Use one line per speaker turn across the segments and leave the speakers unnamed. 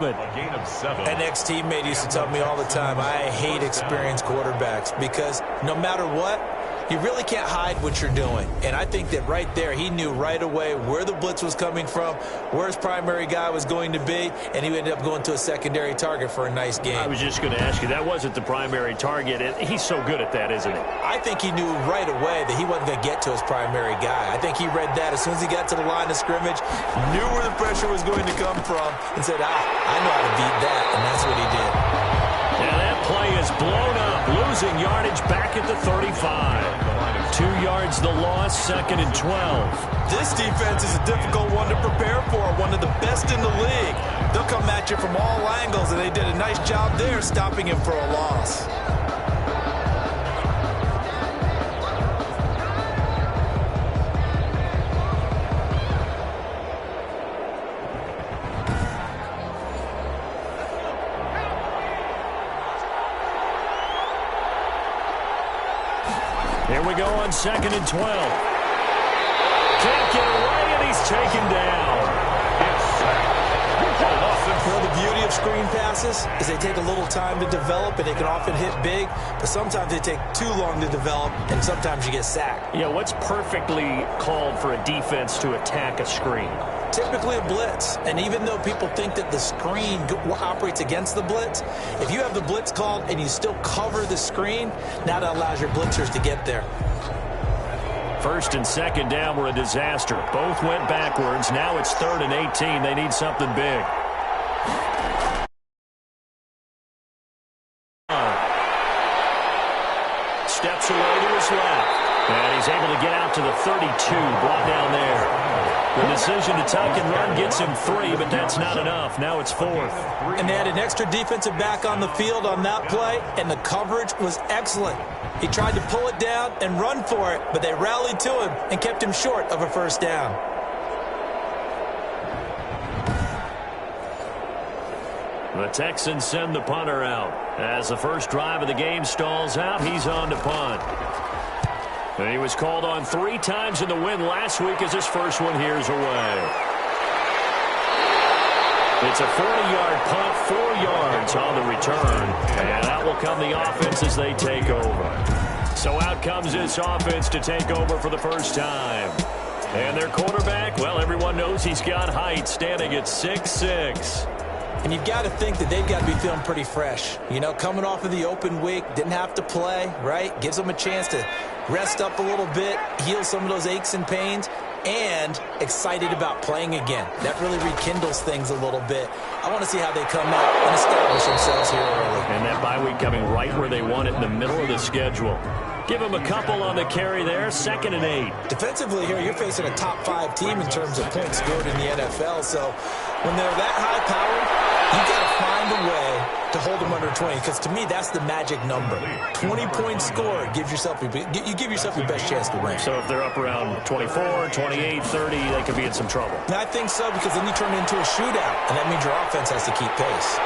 An ex-teammate used to tell me all the time, I hate experienced quarterbacks because no matter what, you really can't hide what you're doing. And I think that right there, he knew right away where the blitz was coming from, where his primary guy was going to be, and he ended up going to a secondary target for a nice game.
I was just going to ask you, that wasn't the primary target. He's so good at that, isn't he?
I think he knew right away that he wasn't going to get to his primary guy. I think he read that as soon as he got to the line of scrimmage, knew where the pressure was going to come from, and said, I know how to beat that, and that's what he did.
And that play is blown up, losing yardage back at the 35. 2 yards the loss, 2nd and 12.
This defense is a difficult one to prepare for, one of the best in the league. They'll come at you from all angles, and they did a nice job there stopping him for a loss.
Here we go on 2nd and 12. Can't get away, and he's taken down.
Well, the beauty of screen passes is they take a little time to develop, and they can often hit big, but sometimes they take too long to develop, and sometimes you get sacked.
Yeah, what's perfectly called for a defense to attack a screen?
Typically a blitz, and even though people think that the screen operates against the blitz, if you have the blitz called and you still cover the screen, now that allows your blitzers to get there.
1st and 2nd down were a disaster. Both went backwards. Now it's 3rd and 18. They need something big. Steps away to his left. And he's able to get out to the 32, brought down there. The decision to tuck and run gets him 3, but that's not enough. Now it's 4th.
And they had an extra defensive back on the field on that play, and the coverage was excellent. He tried to pull it down and run for it, but they rallied to him and kept him short of a 1st down.
The Texans send the punter out. As the first drive of the game stalls out, he's on to punt. And he was called on 3 times in the win last week as his first one here's away. It's a 40-yard punt, 4 yards on the return. And out will come the offense as they take over. So out comes this offense to take over for the first time. And their quarterback, well, everyone knows he's got height, standing at 6'6".
And you've got to think that they've got to be feeling pretty fresh. You know, coming off of the open week, didn't have to play, right? Gives them a chance to rest up a little bit, heal some of those aches and pains, and excited about playing again. That really rekindles things a little bit. I want to see how they come out and establish themselves here early.
And that bye week coming right where they want it, in the middle of the schedule. Give them a couple on the carry there, 2nd and 8.
Defensively here, you're facing a top 5 team in terms of points scored in the NFL, so when they're that high-powered, you've got to find a way to hold them under 20, because to me, that's the magic number. 20 points scored, you give yourself your best chance to win.
So if they're up around 24, 28, 30, they could be in some trouble.
And I think so, because then you turn it into a shootout, and that means your offense has to keep pace.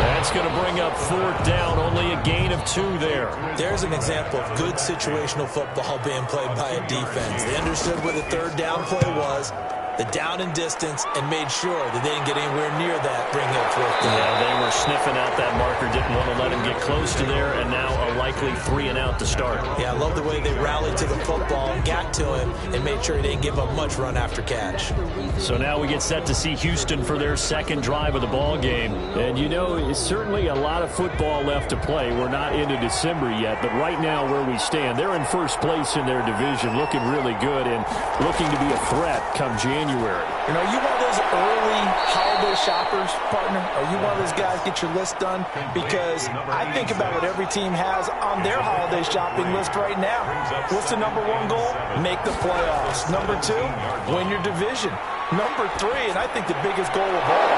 That's going to bring up 4th down, only a gain of 2 there.
There's an example of good situational football being played by a defense. They understood where the 3rd down play was, the down and distance, and made sure that they didn't get anywhere near that, bringing up 4th down.
Yeah, they were sniffing out that marker, didn't want to let him get close to there, and now a likely 3 and out to start.
Yeah, I love the way they rallied to the football and got to him and made sure he didn't give up much run after catch.
So now we get set to see Houston for their 2nd drive of the ball game. And you know, it's certainly a lot of football left to play. We're not into December yet, but right now where we stand, they're in 1st place in their division, looking really good and looking to be a threat come January.
You know, you one of those early holiday shoppers, partner? Are you one of those guys get your list done? Because I think about what every team has on their holiday shopping list right now. What's the #1 goal? Make the playoffs. #2, win your division. #3, and I think the biggest goal of all,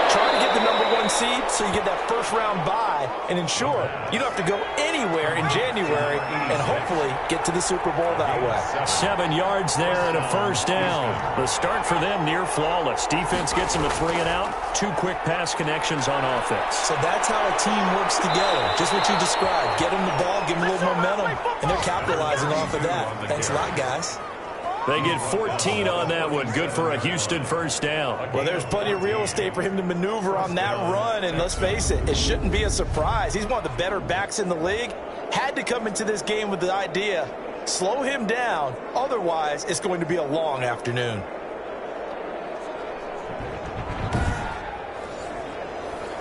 trying to get the #1 seed so you get that 1st round bye and ensure you don't have to go anywhere in January and hopefully get to the Super Bowl that way.
7 yards there and a 1st down. The start for them near flawless. Defense gets them a 3 and out. 2 quick pass connections on offense.
So that's how a team works together. Just what you described. Get them the ball, give them a little momentum, and they're capitalizing off of that. Thanks a lot, guys.
They get 14 on that one. Good for a Houston first down.
Well, there's plenty of real estate for him to maneuver on that run, and let's face it, it shouldn't be a surprise. He's one of the better backs in the league. Had to come into this game with the idea, slow him down, otherwise it's going to be a long afternoon.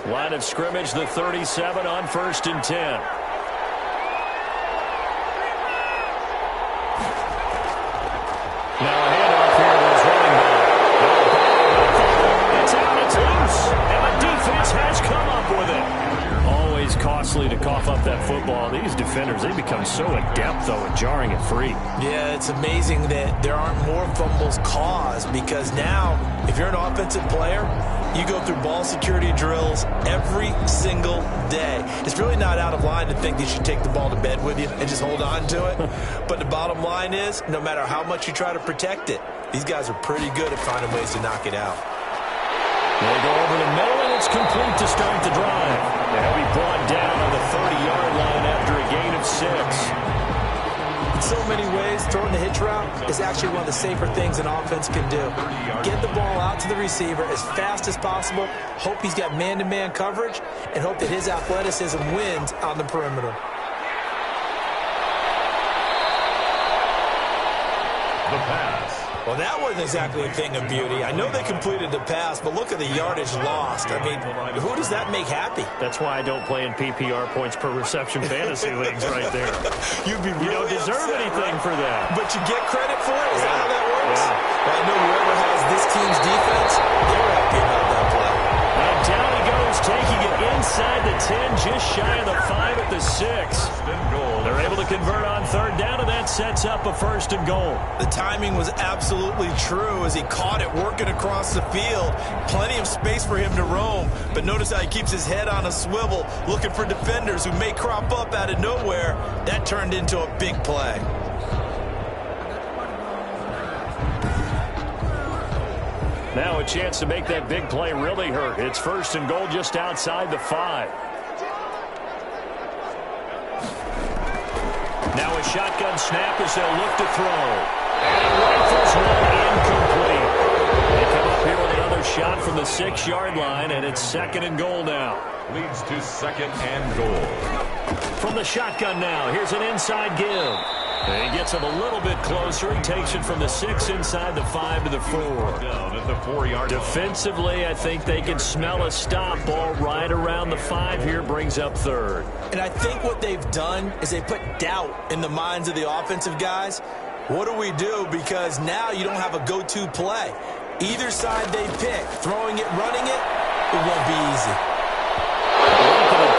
Line of scrimmage, the 37 on 1st and 10. Now a handoff here to his running back. It's out, it's loose, and the defense has come up with it. Always costly to cough up that football. These defenders, they become so adept, though, at jarring it free.
Yeah, it's amazing that there aren't more fumbles caused, because now, if you're an offensive player, you go through ball security drills every single day. It's really not out of line to think that you should take the ball to bed with you and just hold on to it. But the bottom line is, no matter how much you try to protect it, these guys are pretty good at finding ways to knock it out.
They go over the middle, and it's complete to start the drive. They'll be brought down on the 30-yard line after a gain of 6.
In so many ways, throwing the hitch route is actually one of the safer things an offense can do. Get the ball out to the receiver as fast as possible, hope he's got man-to-man coverage, and hope that his athleticism wins on the perimeter.
The pass.
Well, that wasn't exactly a thing of beauty. I know they completed the pass, but look at the yardage lost. I mean, who does that make happy?
That's why I don't play in PPR points per reception fantasy leagues right there.
You'd be really
You don't deserve
upset,
anything
right?
for that.
But you get credit for it? Is that how that works?
Yeah.
Well, I know whoever has this team's defense, they're happy about that play.
And down he goes, taking it inside the 10, just shy of the 5 at the 6. They're able to convert on 3rd down, and that sets up a 1st and goal.
The timing was absolutely true as he caught it working across the field. Plenty of space for him to roam, but notice how he keeps his head on a swivel, looking for defenders who may crop up out of nowhere. That turned into a big play.
Now a chance to make that big play really hurt. It's 1st and goal just outside the 5. Now a shotgun snap as they'll look to throw. And he rifles one incomplete. They come up here with another shot from the 6-yard line, and it's 2nd and goal now.
Leads to 2nd and goal.
From the shotgun now, here's an inside give. And he gets him a little bit closer. He takes it from the 6 inside the 5 to the 4.
Down at the 4-yard line.
Defensively, I think they can smell a stop. Ball right around the 5 here, brings up 3rd.
And I think what they've done is they put doubt in the minds of the offensive guys. What do we do? Because now you don't have a go-to play. Either side they pick, throwing it, running it, it won't be easy.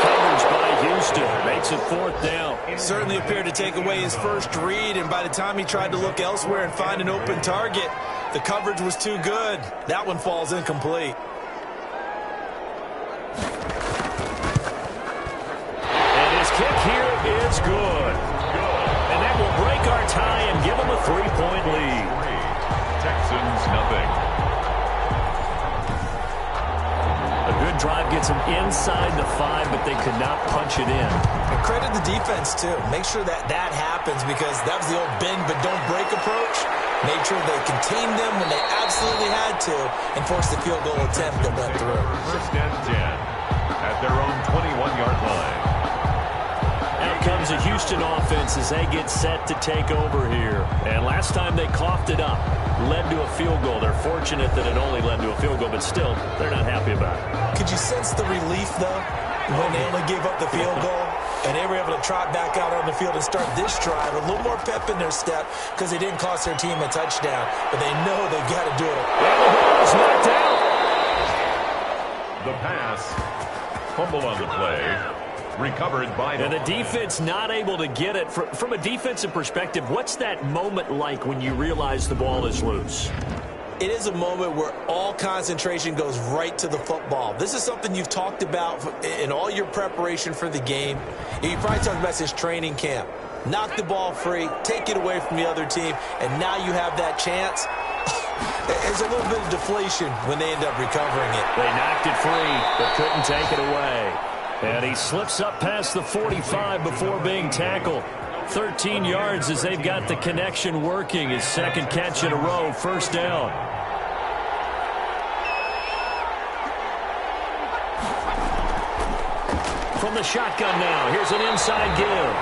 Coverage by Houston makes it 4th down.
Certainly appeared to take away his first read, and by the time he tried to look elsewhere and find an open target, the coverage was too good. That one falls incomplete.
And his kick here is good. And that will break our tie and give him a 3-point lead.
Texans nothing.
A good drive gets them inside the 5, but they could not punch it in.
And credit the defense, too. Make sure that that happens, because that was the old bend but don't break approach. Made sure they contained them when they absolutely had to and forced the field goal attempt that went through.
1st and 10 at their own 21-yard line.
Out comes a Houston offense as they get set to take over here. And last time they coughed it up, led to a field goal. They're fortunate that it only led to a field goal, but still, they're not happy about it.
Could you sense the relief, though, when they only gave up the field goal and they were able to trot back out on the field and start this drive a little more pep in their step because they didn't cost their team a touchdown, but they know they've got to do it.
And the ball is knocked out.
The pass. Fumble on the play. Recovered by
And the defense not able to get it. From a defensive perspective, what's that moment like when you realize the ball is loose?
It is a moment where all concentration goes right to the football. This is something you've talked about in all your preparation for the game. You probably talked about since training camp. Knock the ball free, take it away from the other team, and now you have that chance. There's a little bit of deflation when they end up recovering it.
They knocked it free, but couldn't take it away. And he slips up past the 45 before being tackled. 13 yards as they've got the connection working. His second catch in a row, first down. From the shotgun now, here's an inside give.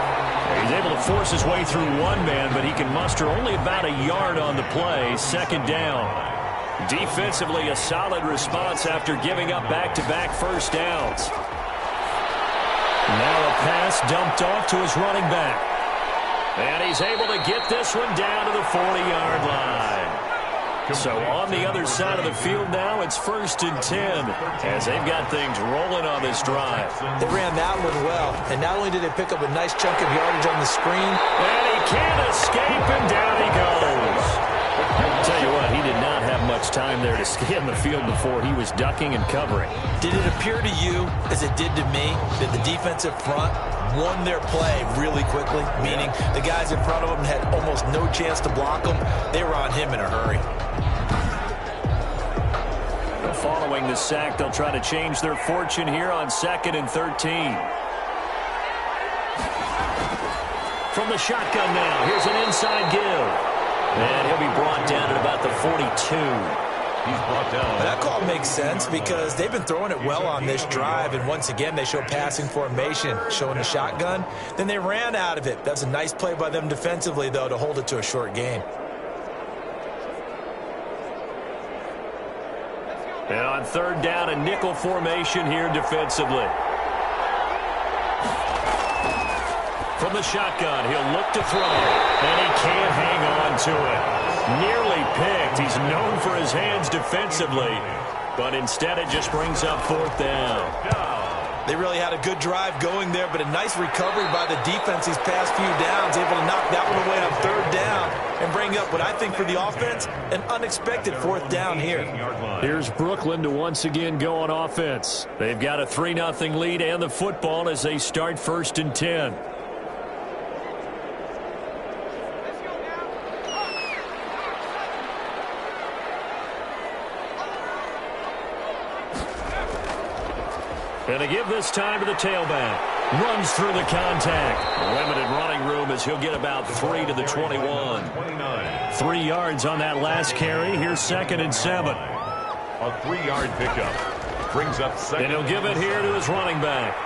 He's able to force his way through one man, but he can muster only about a yard on the play. Second down. Defensively, a solid response after giving up back-to-back first downs. Now a pass dumped off to his running back. And he's able to get this one down to the 40-yard line. So on the other side of the field now, it's 1st and 10 as they've got things rolling on this drive.
They ran that one well, and not only did they pick up a nice chunk of yardage on the screen.
And he can't escape, and down he goes. I'll tell you what, he did not have much time there to scan the field before he was ducking and covering.
Did it appear to you, as it did to me, that the defensive front won their play really quickly? Meaning the guys in front of them had almost no chance to block them. They were on him in a hurry.
Following the sack, they'll try to change their fortune here on 2nd and 13. From the shotgun now, here's an inside give. And he'll be brought down at about the 42.
He's brought down.
That call makes sense because they've been throwing it well on this drive, and once again they show passing formation, showing the shotgun. Then they ran out of it. That's a nice play by them defensively, though, to hold it to a short gain.
And on 3rd down, a nickel formation here defensively. From the shotgun, he'll look to throw, and he can't hang on to it. Nearly picked. He's known for his hands defensively, but instead it just brings up 4th down.
They really had a good drive going there, but a nice recovery by the defense these past few downs, able to knock that one away on 3rd down and bring up what I think for the offense, an unexpected 4th down here.
Here's Brooklyn to once again go on offense. They've got a 3-0 lead and the football as they start 1st and 10. And to give this time to the tailback. Runs through the contact. Limited running room as he'll get about 3 to the 21. 3 yards on that last carry. Here's 2nd and 7.
A 3-yard pickup. Brings up 2nd.
And he'll give it here to his running back.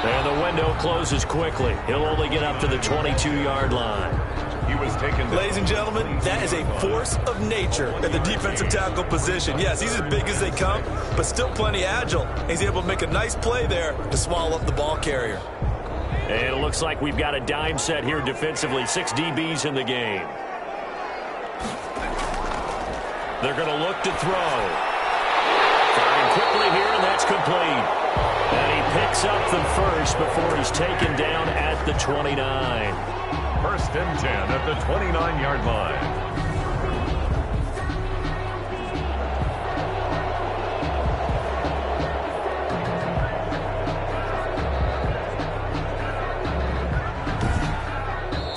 And the window closes quickly. He'll only get up to the 22-yard line.
He was taken.
Ladies and gentlemen, that is a force of nature at the defensive tackle position. Yes, he's as big as they come, but still plenty agile. He's able to make a nice play there to swallow up the ball carrier.
And it looks like we've got a dime set here defensively. 6 DBs in the game. They're going to look to throw. Firing quickly here, and that's complete. And he picks up the first before he's taken down at the 29.
1st and 10 at the 29-yard line.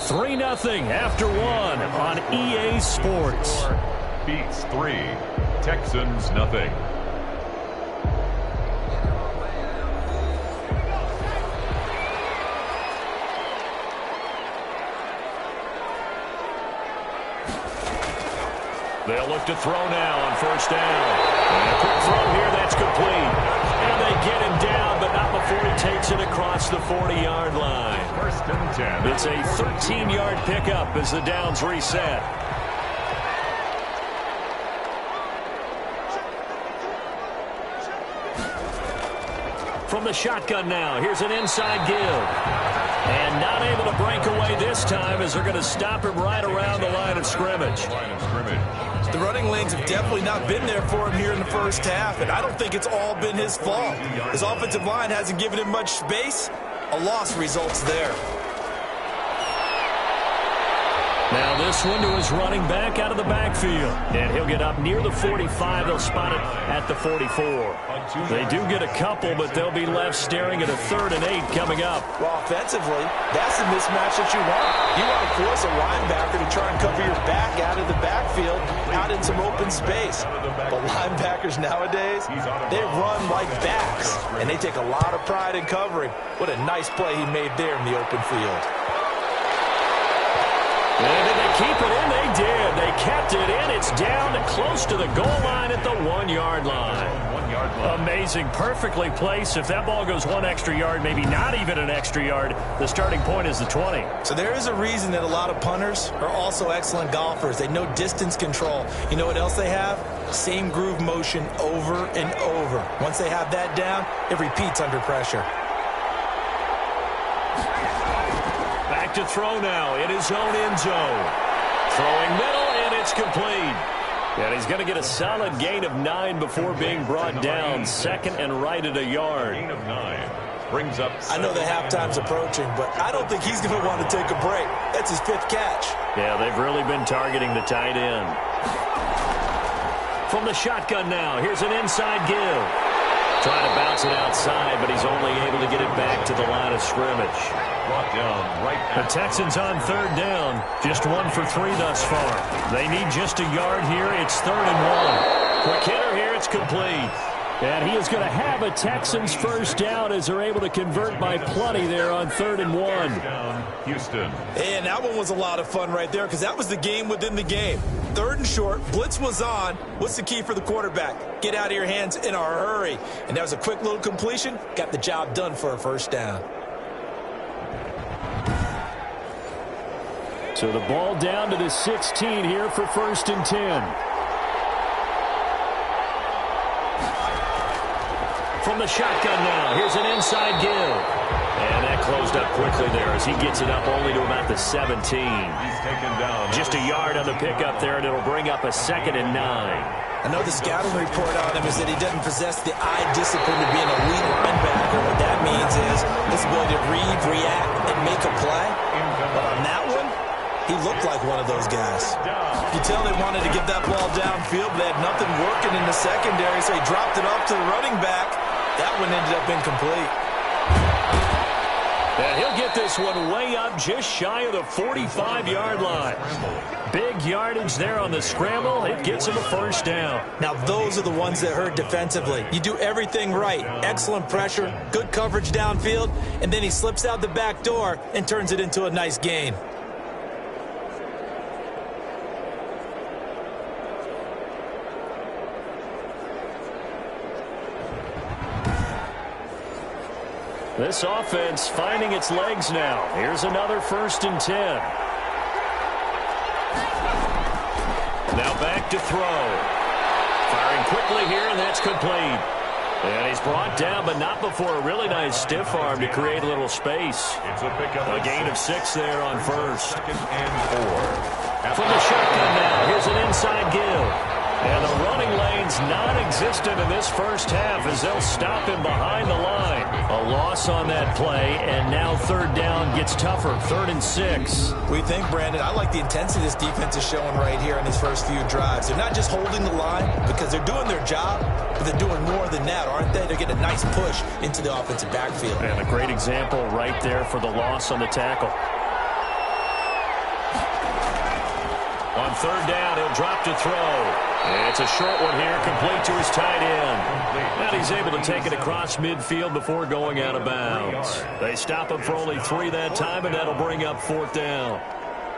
Three 3-0 after 1 on EA Sports.
Beats 3. Texans nothing.
They'll look to throw now on 1st down. And a quick throw here, that's complete. And they get him down, but not before he takes it across the 40-yard line.
1st and 10.
It's a 13-yard pickup as the downs reset. From the shotgun now, here's an inside give. And not able to break away this time as they're going to stop him right around the line of scrimmage.
The running lanes have definitely not been there for him here in the first half, and I don't think it's all been his fault. His offensive line hasn't given him much space. A loss results there.
Now this one to his running back out of the backfield. And he'll get up near the 45. They'll spot it at the 44. They do get a couple, but they'll be left staring at a 3rd and 8 coming up.
Well, offensively, that's the mismatch that you want. You want to force a linebacker to try and cover your back out of the backfield, out in some open space. But linebackers nowadays, they run like backs, and they take a lot of pride in covering. What a nice play he made there in the open field.
And did they keep it in? They did. They kept it in. It's down close to the goal line at the 1-yard line. Amazing. Perfectly placed. If that ball goes one extra yard, maybe not even an extra yard, the starting point is the 20.
So there is a reason that a lot of punters are also excellent golfers. They know distance control. You know what else they have? Same groove motion over and over. Once they have that down, it repeats under pressure.
Back to throw now in his own end zone. Throwing middle, and it's complete. And he's going to get a solid gain of 9 before being brought down. Second and right at a yard.
Gain of 9. Brings up.
I know the halftime's approaching, but I don't think he's going to want to take a break. That's his 5th catch.
Yeah, they've really been targeting the tight end. From the shotgun now, here's an inside give. Trying to bounce it outside, but he's only able to get it back to the line of scrimmage.
Brought down right
The Texans on 3rd down. Just 1 for 3 thus far. They need just a yard here. It's 3rd and 1. Quick hitter here. It's complete. And he is going to have a Texans first down as they're able to convert by plenty there on 3rd and 1.
down, Houston.
And that one was a lot of fun right there because that was the game within the game. 3rd and short. Blitz was on. What's the key for the quarterback? Get out of your hands in a hurry. And that was a quick little completion. Got the job done for a first down.
So the ball down to the 16 here for 1st and 10. From the shotgun now, here's an inside give. And that closed up quickly there as he gets it up only to about the 17.
He's taken down.
Just a yard on the pickup there, and it'll bring up a 2nd and 9.
I know the scouting report on him is that he doesn't possess the eye discipline to be an elite linebacker. What that means is his ability to read, react, and make a play. But on that one, he looked like one of those guys. You tell they wanted to get that ball downfield, but they had nothing working in the secondary, so he dropped it off to the running back. That one ended up incomplete.
And he'll get this one way up just shy of the 45-yard line. Big yardage there on the scramble. It gets him a first down.
Now, those are the ones that hurt defensively. You do everything right. Excellent pressure, good coverage downfield, and then he slips out the back door and turns it into a nice gain.
This offense finding its legs now. Here's another 1st and 10. Now back to throw. Firing quickly here, and that's complete. And he's brought down, but not before a really nice stiff arm to create a little space.
It's a pickup.
A gain of 6 there on 1st.
2nd and 4.
From the shotgun now, here's an inside give. And the running lane's non-existent in this first half as they'll stop him behind the line. A loss on that play, and now 3rd down gets tougher, 3rd and 6.
We think, Brandon, I like the intensity this defense is showing right here in these first few drives. They're not just holding the line because they're doing their job, but they're doing more than that, aren't they? They're getting a nice push into the offensive backfield.
And a great example right there for the loss on the tackle. On 3rd down, he'll drop to throw. It's a short one here, complete to his tight end. And he's able to take it across midfield before going out of bounds. They stop him for only 3 that time, and that'll bring up 4th down.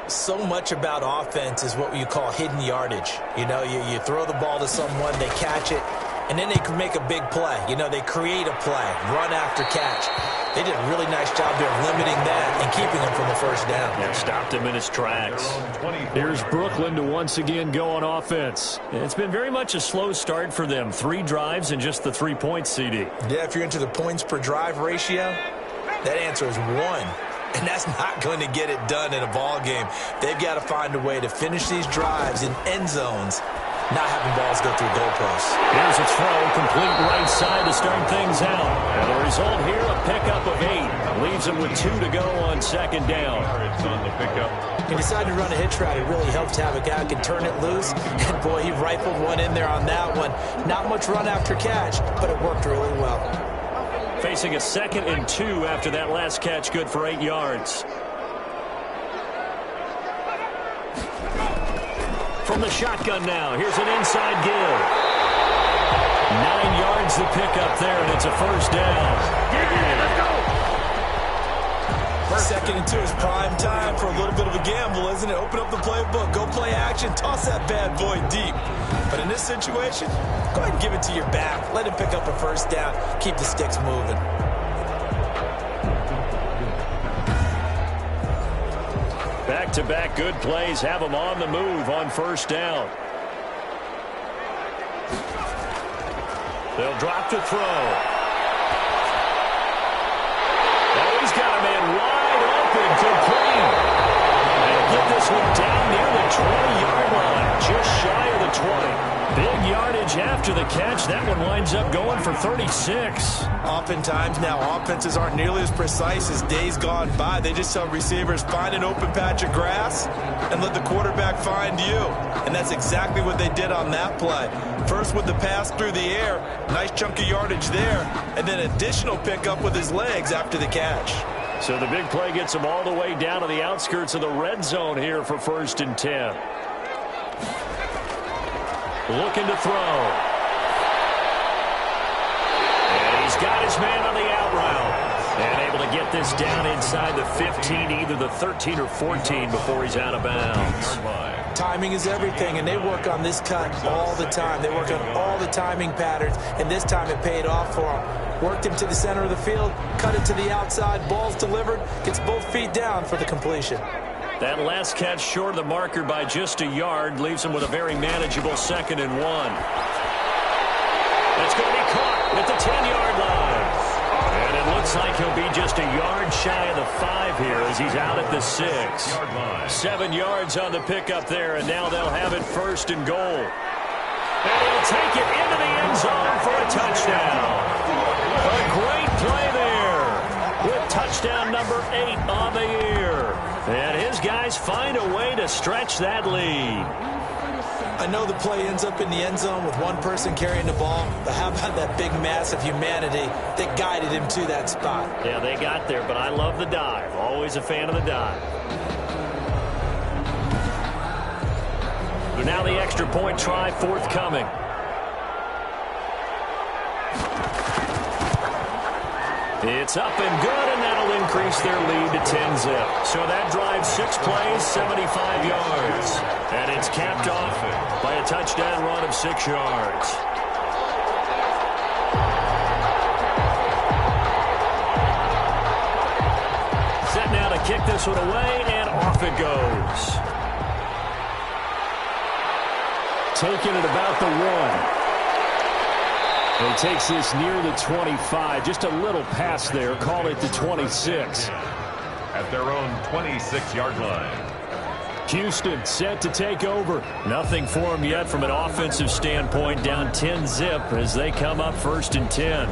So much about offense is what you call hidden yardage. You know, you throw the ball to someone, they catch it, and then they can make a big play. You know, they create a play, run after catch. They did a really nice job there of limiting that and keeping him from the first down.
And stopped him in his tracks. Here's Brooklyn to once again go on offense. It's been very much a slow start for them. 3 drives and just the 3 points, CD.
Yeah, if you're into the points per drive ratio, that answer is 1. And that's not going to get it done in a ball game. They've got to find a way to finish these drives in end zones, not having balls go through goalposts.
Here's a throw, complete right side to start things out. And the result here, a pickup of 8. Leaves him with 2 to go on 2nd down.
It's on the pickup.
He decided to run a hitch route. It really helped to have a guy who can turn it loose. And, boy, he rifled one in there on that one. Not much run after catch, but it worked really well.
Facing a 2nd and 2 after that last catch, good for 8 yards. From the shotgun now, here's an inside give. 9 yards the pickup there, and it's a first down.
Let's go.
Second into his prime time for a little bit of a gamble, isn't it? Open up the playbook, go play action, toss that bad boy deep. But in this situation, go ahead and give it to your back. Let him pick up a first down. Keep the sticks moving.
Back-to-back good plays have him on the move on first down. They'll drop to throw. Oh, he's got a man wide open, complete. They'll get this one down near the 20-yard line, just shy of the 20. Big yardage after the catch. That one winds up going for 36.
Oftentimes now, offenses aren't nearly as precise as days gone by. They just tell receivers, find an open patch of grass and let the quarterback find you. And that's exactly what they did on that play. First with the pass through the air, nice chunk of yardage there, and then additional pickup with his legs after the catch.
So the big play gets him all the way down to the outskirts of the red zone here for 1st and 10. Looking to throw. And he's got his man on the out route. And able to get this down inside the 15, either the 13 or 14 before he's out of bounds.
Timing is everything, and they work on this cut all the time. They work on all the timing patterns, and this time it paid off for him. Worked him to the center of the field, cut it to the outside, ball's delivered, gets both feet down for the completion.
That last catch short of the marker by just a yard leaves him with a very manageable 2nd and 1. That's going to be caught at the 10-yard line. And it looks like he'll be just a yard shy of the 5 here as he's out at the 6. 7 yards on the pickup there, and now they'll have it 1st and goal. And he'll take it into the end zone for a touchdown. A great play there with touchdown number 8 on the year. And his guys find a way to stretch that lead.
I know the play ends up in the end zone with one person carrying the ball, but how about that big mass of humanity that guided him to that spot?
Yeah, they got there, but I love the dive. Always a fan of the dive. So now the extra point try forthcoming. It's up and good, and that'll increase their lead to 10-zip. So that drives 6 plays, 75 yards. And it's capped off by a touchdown run of 6 yards. Set now to kick this one away, and off it goes. Taking it about the 1. He takes this near the 25. Just a little pass there. Call it the 26.
At their own 26-yard line.
Houston set to take over. Nothing for him yet from an offensive standpoint. Down 10-zip as they come up 1st and 10.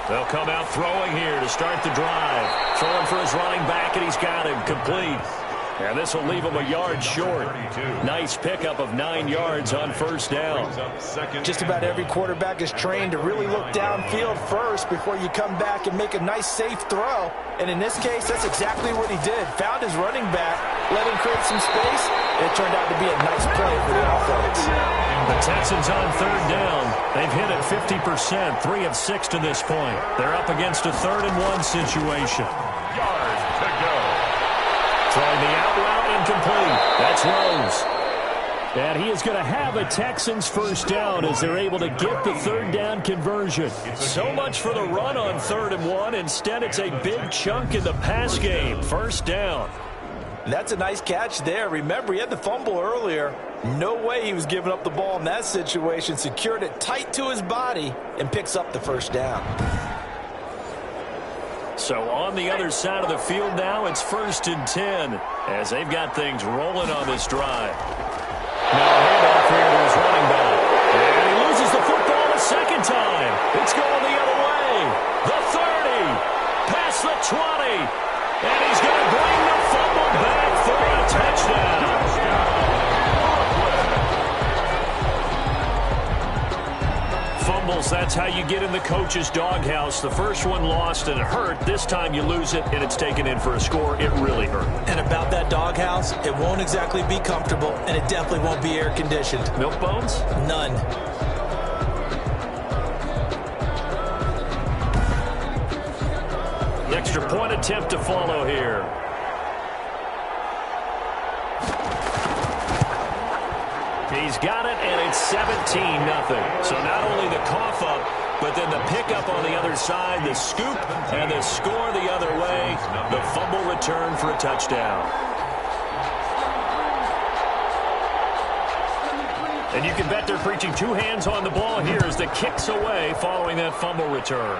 They'll come out throwing here to start the drive. Throwing for his running back, and he's got him complete. And this will leave him a yard short. Nice pickup of 9 yards on 1st down.
Just about every quarterback is trained to really look downfield first before you come back and make a nice, safe throw. And in this case, that's exactly what he did. Found his running back, let him create some space, and it turned out to be a nice play for the offense.
The Texans on 3rd down. They've hit it 50%, 3 of 6 to this point. They're up against a 3rd and 1 situation.
Yards to go.
Throwing the out route incomplete. That's Rose. And he is going to have a Texans 1st down as they're able to get the 3rd down conversion. So much for the run on 3rd and 1. Instead, it's a big chunk in the pass game. 1st down.
That's a nice catch there. Remember, he had the fumble earlier. No way he was giving up the ball in that situation. Secured it tight to his body and picks up the 1st down.
So on the other side of the field now, it's 1st and 10 as they've got things rolling on this drive. Now a handoff here to his running back. And he loses the football a 2nd time. It's going the other way. The 30. Past the 20. And he's going to bring the fumble back for a touchdown. Fumble Charles, that's how you get in the coach's doghouse. The first one lost and it hurt. This time you lose it and it's taken in for a score. It really hurt.
And about that doghouse, it won't exactly be comfortable, and it definitely won't be air-conditioned.
Milk bones?
None.
The extra point attempt to follow here. He's got it, and it's 17-0. So not only the cough up, but then the pickup on the other side, the scoop, and the score the other way, the fumble return for a touchdown. And you can bet they're preaching two hands on the ball here as the kick's away following that fumble return.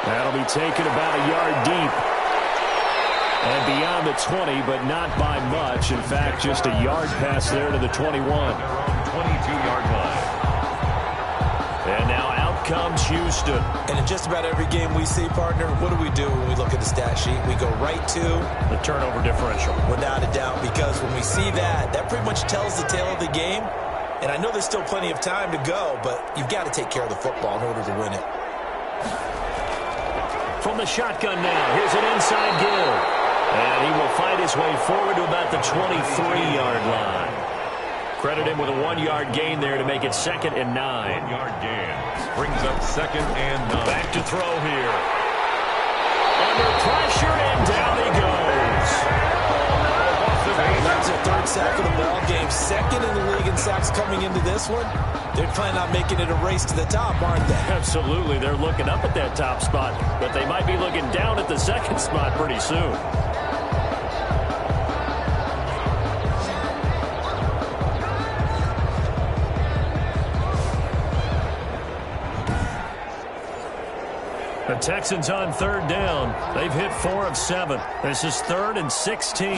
That'll be taken about a yard deep. And beyond the 20, but not by much. In fact, just a yard pass there to the 21.
22-yard line.
And now out comes Houston.
And in just about every game we see, partner, what do when we look at the stat sheet? We go right to
the turnover differential.
Without a doubt, because when we see that, that pretty much tells the tale of the game. And I know there's still plenty of time to go, but you've got to take care of the football in order to win it.
From the shotgun now, here's an inside give. And he will find his way forward to about the 23-yard line. Credit him with a 1-yard gain there to make it 2nd and 9.
1-yard gain brings up 2nd and 9.
Back to throw here. Under pressure, and down he goes.
That's a third sack of the ball game. 2nd in the league in sacks coming into this one. They're planning on making it a race to the top, aren't they?
Absolutely. They're looking up at that top spot, but they might be looking down at the 2nd spot pretty soon. The Texans on 3rd down. They've hit 4 of 7. This is 3rd and 16.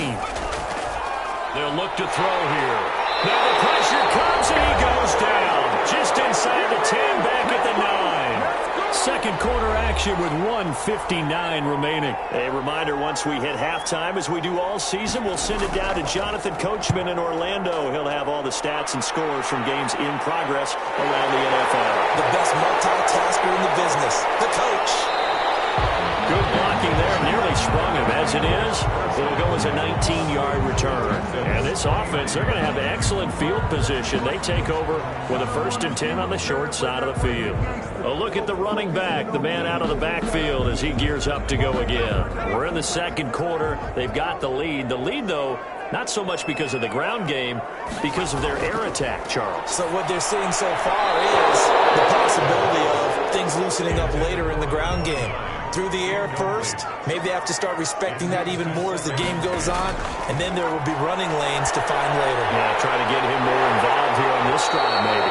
They'll look to throw here. Now the pressure comes and he goes down. Just inside the 10, back at the 9. Second quarter action with 1:59 remaining. A reminder, once we hit halftime, as we do all season, we'll send it down to Jonathan Coachman in Orlando. He'll have all the stats and scores from games in progress around the NFL.
The best multitasker in the business, the coach.
Good blocking there, nearly sprung him. As it is, it'll go as a 19-yard return. And this offense, they're going to have excellent field position. They take over with a 1st and 10 on the short side of the field. A look at the running back, the man out of the backfield as he gears up to go again. We're in the 2nd quarter. They've got the lead. The lead, though, not so much because of the ground game, because of their air attack, Charles.
So what they're seeing so far is the possibility of things loosening up later in the ground game. Through the air first, maybe they have to start respecting that even more as the game goes on, and then there will be running lanes to find later.
Yeah, try to get him more involved here on this drive, maybe.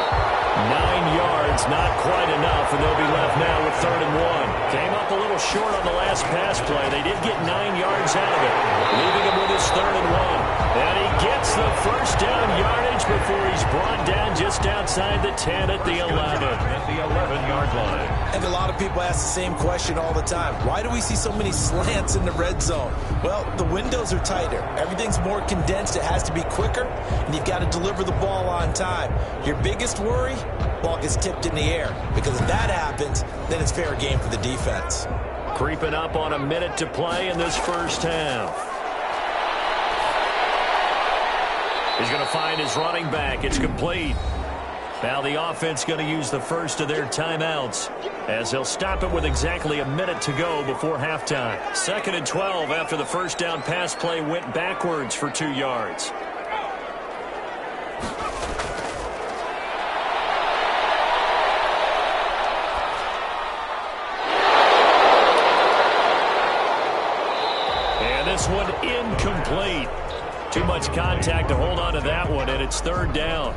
9 yards, not quite enough, and they'll be left now with 3rd and 1. Came up a little short on the last pass play. They did get 9 yards out of it, leaving him with his 3rd and 1. And he gets the first down yardage before he's brought down just outside the 10 at the 11.
At the 11-yard line.
And a lot of people ask the same question all the time. Why do we see so many slants in the red zone? Well, the windows are tighter. Everything's more condensed. It has to be quicker, and you've got to deliver the ball on time. Your biggest worry? Ball gets tipped in the air. Because if that happens, then it's fair game for the defense.
Creeping up on a minute to play in this first half. He's going to find his running back. It's complete. Now the offense going to use the first of their timeouts as they'll stop it with exactly a minute to go before halftime. 2nd and 12 after the first down pass play went backwards for 2 yards. And this one incomplete. Too much contact to hold on to that one, and it's 3rd down.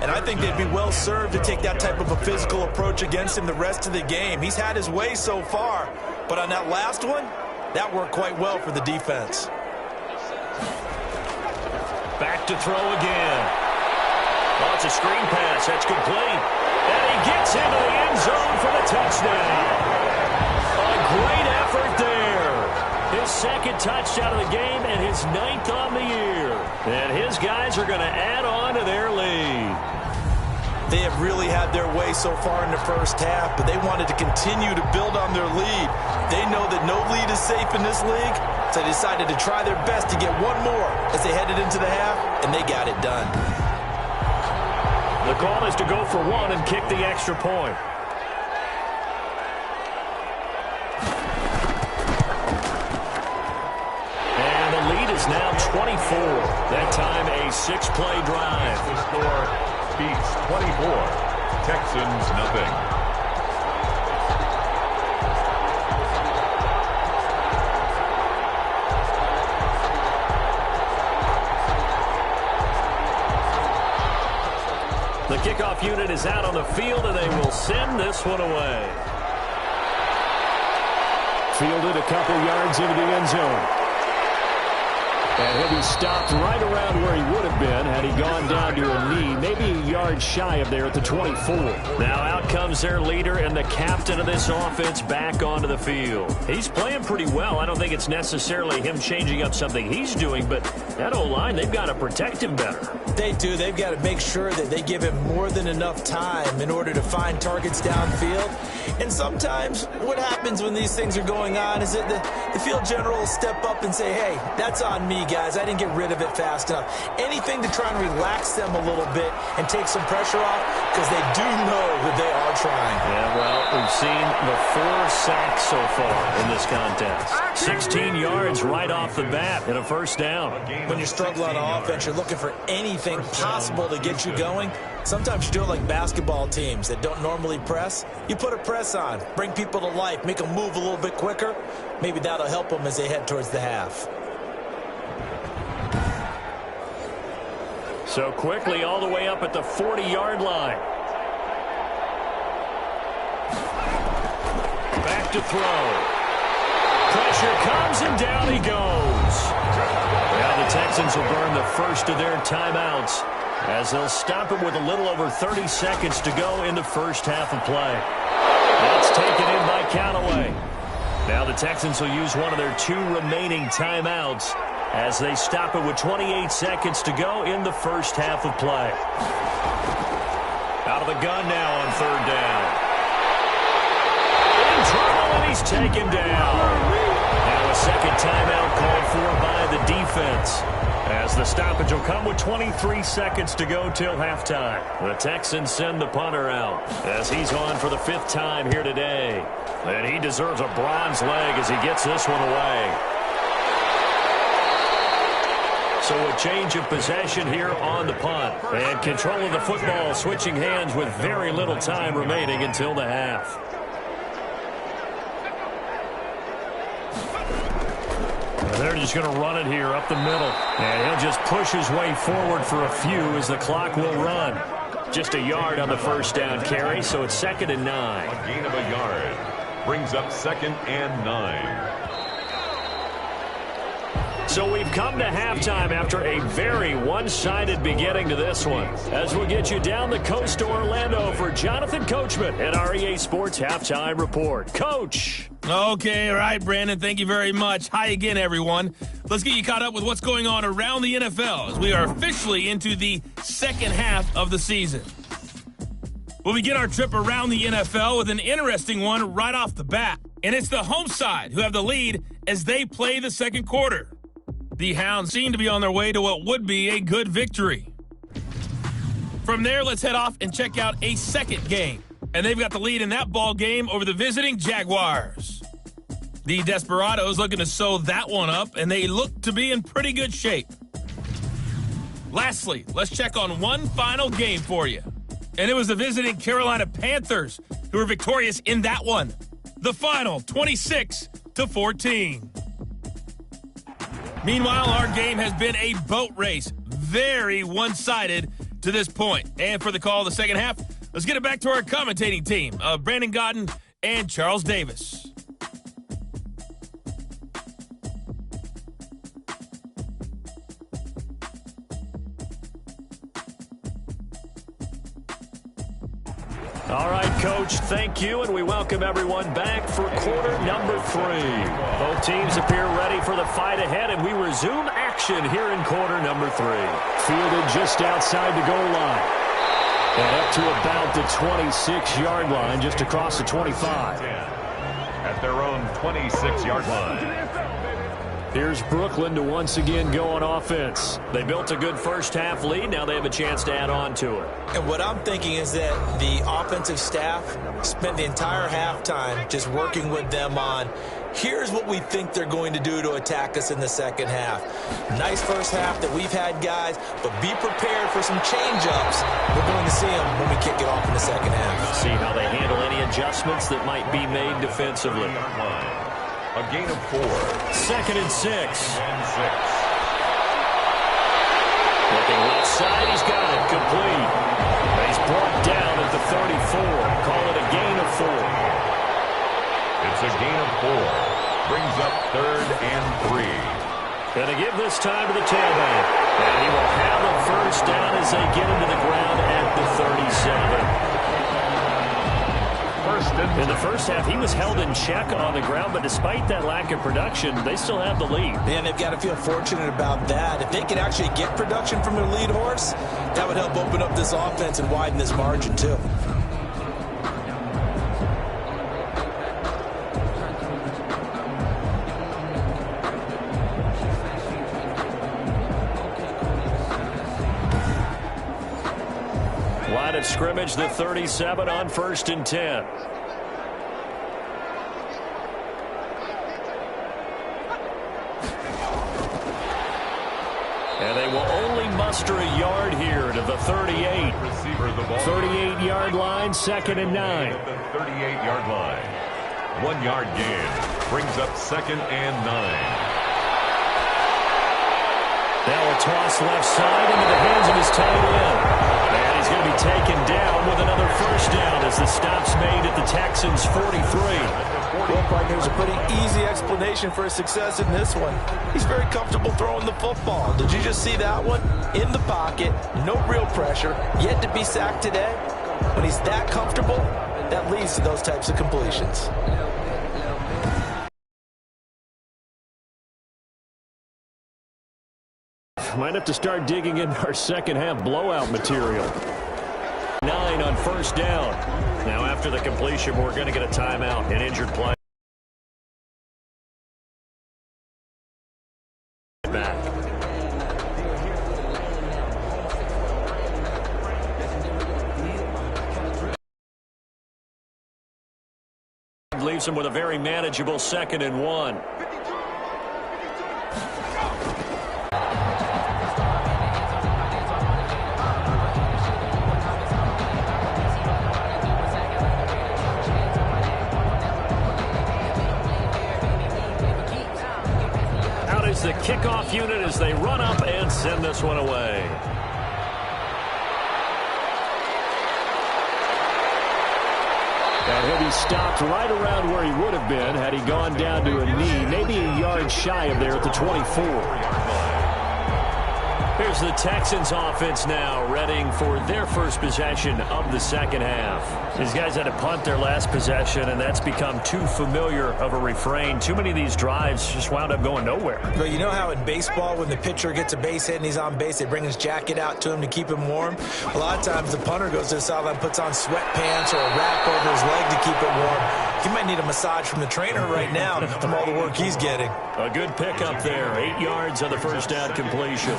And I think they'd be well served to take that type of a physical approach against him the rest of the game. He's had his way so far, but on that last one, that worked quite well for the defense.
Back to throw again. Oh, it's a screen pass. That's complete. And he gets into the end zone for the touchdown. A great effort there. His 2nd touchdown of the game and his 9th on the year. And his guys are going to add on to their lead.
They have really had their way so far in the first half, but they wanted to continue to build on their lead. They know that no lead is safe in this league, so they decided to try their best to get one more as they headed into the half, and they got it done.
The call is to go for one and kick the extra point. And the lead is now 24. That time a 6-play drive.
The score, Beats 24. Texans nothing.
The kickoff unit is out on the field, and they will send this one away. Fielded a couple yards into the end zone. And he'll be stopped right around where he would have been had he gone down to a knee, maybe a yard shy of there at the 24. Now out comes their leader and the captain of this offense back onto the field. He's playing pretty well. I don't think it's necessarily him changing up something he's doing, but that O-line, they've got to protect him better.
They do. They've got to make sure that they give him more than enough time in order to find targets downfield. And sometimes what happens when these things are going on is that the field general will step up and say, hey, that's on me, guys. I didn't get rid of it fast enough. Anything to try and relax them a little bit and take some pressure off, because they do know that they are trying.
Yeah, well, we've seen the 4 sacks so far in this contest. 16 yards right off the bat and a first down.
When you're struggling on offense, you're looking for anything possible to get you going. Sometimes you do it like basketball teams that don't normally press. You put a press on, bring people to life, make them move a little bit quicker. Maybe that'll help them as they head towards the half.
So quickly all the way up at the 40-yard line. Back to throw. Pressure comes and down he goes. Now the Texans will burn the first of their timeouts as they'll stop him with a little over 30 seconds to go in the first half of play. That's taken in by Callaway. Now the Texans will use one of their 2 remaining timeouts as they stop it with 28 seconds to go in the first half of play. Out of the gun now on 3rd down. In trouble, and he's taken down. Now a second timeout called for by the defense, as the stoppage will come with 23 seconds to go till halftime. The Texans send the punter out as he's on for the 5th time here today. And he deserves a bronze leg as he gets this one away. So a change of possession here on the punt. And control of the football switching hands with very little time remaining until the half. And they're just going to run it here up the middle. And he'll just push his way forward for a few as the clock will run. Just a yard on the first down carry, so it's 2nd and 9.
A gain of a yard brings up 2nd and 9.
So we've come to halftime after a very one-sided beginning to this one. As we'll get you down the coast to Orlando for Jonathan Coachman at our EA Sports Halftime Report. Coach.
Okay, all right, Brandon, thank you very much. Hi again, everyone. Let's get you caught up with what's going on around the NFL as we are officially into the second half of the season. We'll begin our trip around the NFL with an interesting one right off the bat. And it's the home side who have the lead as they play the second quarter. The Hounds seem to be on their way to what would be a good victory. From there, let's head off and check out a second game. And they've got the lead in that ball game over the visiting Jaguars. The Desperados looking to sew that one up, and they look to be in pretty good shape. Lastly, let's check on one final game for you. And it was the visiting Carolina Panthers who were victorious in that one. The final, 26-14. Meanwhile, our game has been a boat race. Very one-sided to this point. And for the call of the second half, let's get it back to our commentating team of Brandon Godden and Charles Davis.
All right, Coach, thank you, and we welcome everyone back for quarter number 3. Both teams appear ready for the fight ahead, and we resume action here in quarter number 3. Fielded just outside the goal line. And up to about the 26-yard line, just across the 25.
At their own 26-yard line.
Here's Brooklyn to once again go on offense. They built a good first-half lead. Now they have a chance to add on to it.
And what I'm thinking is that the offensive staff spent the entire halftime just working with them on, here's what we think they're going to do to attack us in the second half. Nice first half that we've had, guys, but be prepared for some change-ups. We're going to see them when we kick it off in the second half.
See how they handle any adjustments that might be made defensively.
A gain of 4.
2nd and 6.
Looking
left side, he's got it complete. He's brought down at the 34. Call it a gain of 4.
It's a gain of 4. Brings up 3rd and 3.
Going to give this time to the tailback. And he will have a first down as they get into the ground at the 37. In the first half, he was held in check on the ground, but despite that lack of production, they still have the lead.
Man, they've got to feel fortunate about that. If they can actually get production from their lead horse, that would help open up this offense and widen this margin, too.
Line of scrimmage, the 37 on 1st and 10. And they will only muster a yard here to the 38. 38-yard line, 2nd and 9.
At the 38-yard line. 1-yard gain. Brings up 2nd and 9.
Now a toss left side into the hands of his tight end. And he's going to be taken down with another first down as the stop's made at the Texans' 43.
Well, partner, there's a pretty easy explanation for his success in this one. He's very comfortable throwing the football. Did you just see that one? In the pocket, no real pressure, yet to be sacked today. When he's that comfortable, that leads to those types of completions.
Might have to start digging in our second half blowout material. 9 on first down. Now after the completion, we're going to get a timeout, an injured player. Back. Leaves him with a very manageable 2nd and 1. The kickoff unit as they run up and send this one away. And he'll be stopped right around where he would have been had he gone down to a knee, maybe a yard shy of there at the 24. Here's the Texans offense now, readying for their first possession of the second half. These guys had to punt their last possession, and that's become too familiar of a refrain. Too many of these drives just wound up going nowhere.
But you know how in baseball, when the pitcher gets a base hit and he's on base, they bring his jacket out to him to keep him warm? A lot of times the punter goes to the sideline, puts on sweatpants or a wrap over his leg to keep it warm. He might need a massage from the trainer right now from all the work he's getting.
A good pickup there. 8 yards on the first down completion.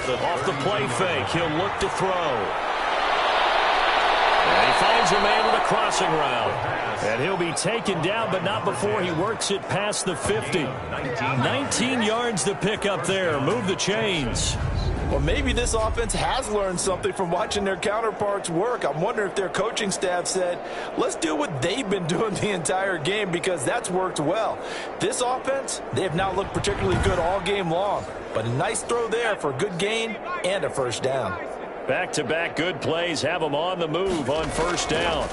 Off the play fake, he'll look to throw. And he finds a man with a crossing route. And he'll be taken down, but not before he works it past the 50. 19 yards to pick up there. Move the chains.
Well, maybe this offense has learned something from watching their counterparts work. I'm wondering if their coaching staff said, let's do what they've been doing the entire game because that's worked well. This offense, they have not looked particularly good all game long. But a nice throw there for a good gain and a first down.
Back-to-back good plays have them on the move on first down.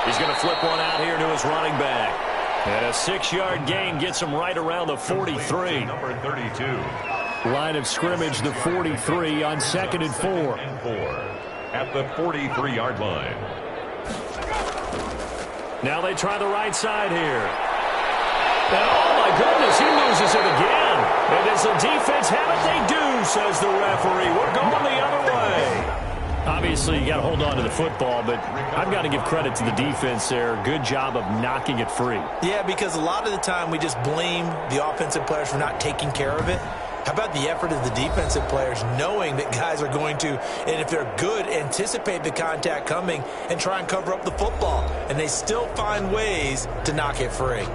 He's going to flip one out here to his running back. And a 6-yard gain gets him right around the 43.
Number 32.
Line of scrimmage, the 43 on 2nd and 4.
At the 43-yard line.
Now they try the right side here. And oh my goodness, he loses it again. And does the defense have it? They do, says the referee. We're going the other way. Obviously, you got to hold on to the football, but I've got to give credit to the defense there. Good job of knocking it free.
Yeah, because a lot of the time we just blame the offensive players for not taking care of it. How about the effort of the defensive players knowing that guys are going to, and if they're good, anticipate the contact coming and try and cover up the football. And they still find ways to knock it free.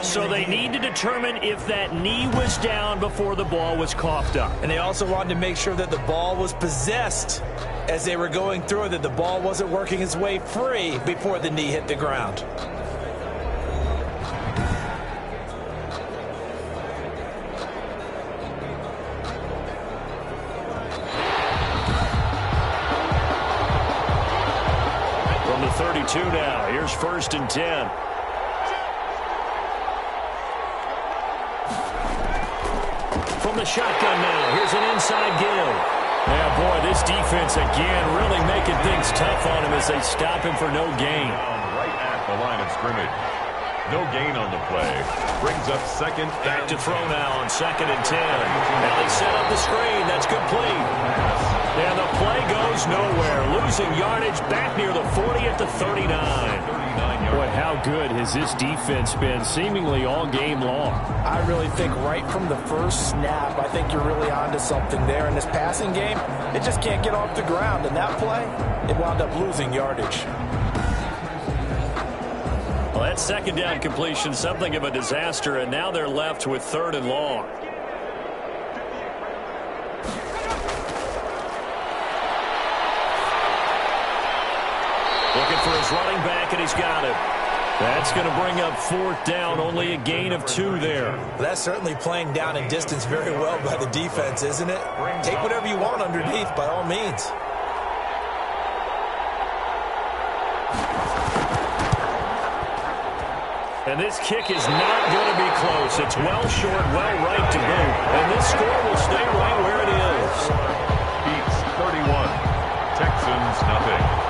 So they need to determine if that knee was down before the ball was coughed up.
And they also wanted to make sure that the ball was possessed as they were going through it, that the ball wasn't working its way free before the knee hit the ground.
From the 32 now, here's 1st and 10. From the shotgun now, here's an inside give. Yeah, boy, this defense again really making things tough on him as they stop him for no gain.
Right at the line of scrimmage. No gain on the play. Brings up 2nd.
Back to throw now on 2nd and 10. Now they set up the screen. That's complete. And the play goes nowhere. Losing yardage back near the 40 at the 39. Boy, how good has this defense been seemingly all game long?
I really think right from the first snap, I think you're really onto something there. In this passing game, it just can't get off the ground. And that play, it wound up losing yardage.
Well, that 2nd down completion, something of a disaster, and now they're left with 3rd and long. Looking for his running back, and he's got it. That's going to bring up 4th down, only a gain of 2 there.
That's certainly playing down in distance very well by the defense, isn't it? Take whatever you want underneath, by all means.
And this kick is not going to be close. It's well short, well right to boot. And this score will stay right where it is.
Beats 31. Texans nothing.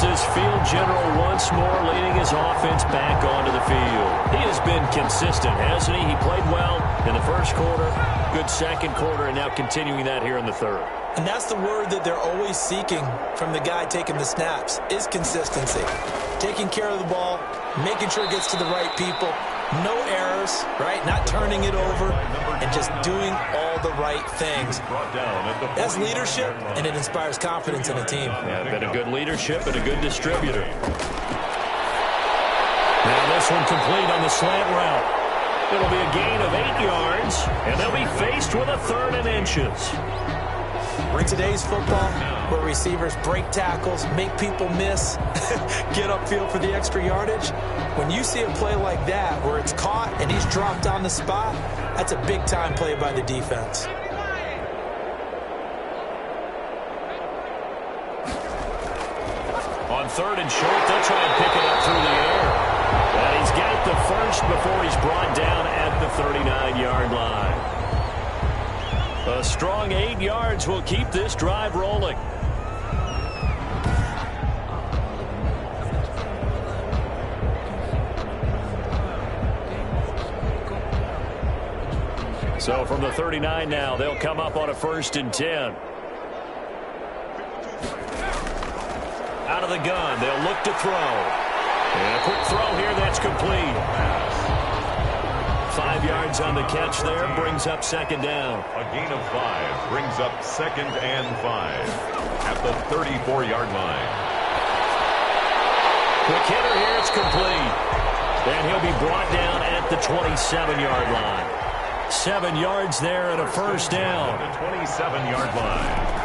This field general once more leading his offense back onto the field. He has been consistent, hasn't he? He played well in the 1st quarter, good 2nd quarter, and now continuing that here in the 3rd.
And that's the word that they're always seeking from the guy taking the snaps, is consistency. Taking care of the ball, making sure it gets to the right people, no errors, right? Not turning it over, and just doing all the right things. That's leadership, and it inspires confidence in a team.
Yeah, been a good leadership and a good distributor. Now this one complete on the slant route. It'll be a gain of 8 yards, and they'll be faced with a 3rd and inches.
In today's football, where receivers break tackles, make people miss, get upfield for the extra yardage, when you see a play like that where it's caught and he's dropped on the spot, that's a big-time play by the defense.
On 3rd and short, they'll try and pick it up through the air. And he's got the first before he's brought down at the 39-yard line. A strong 8 yards will keep this drive rolling. So from the 39 now, they'll come up on a 1st and 10. Out of the gun, they'll look to throw. And a quick throw here, that's complete. 5 yards on the catch there, brings up 2nd down.
A gain of 5 brings up 2nd and 5 at the 34-yard line.
Quick hitter here, it's complete. And he'll be brought down at the 27-yard line. 7 yards there and a 1st down.
The 27-yard line.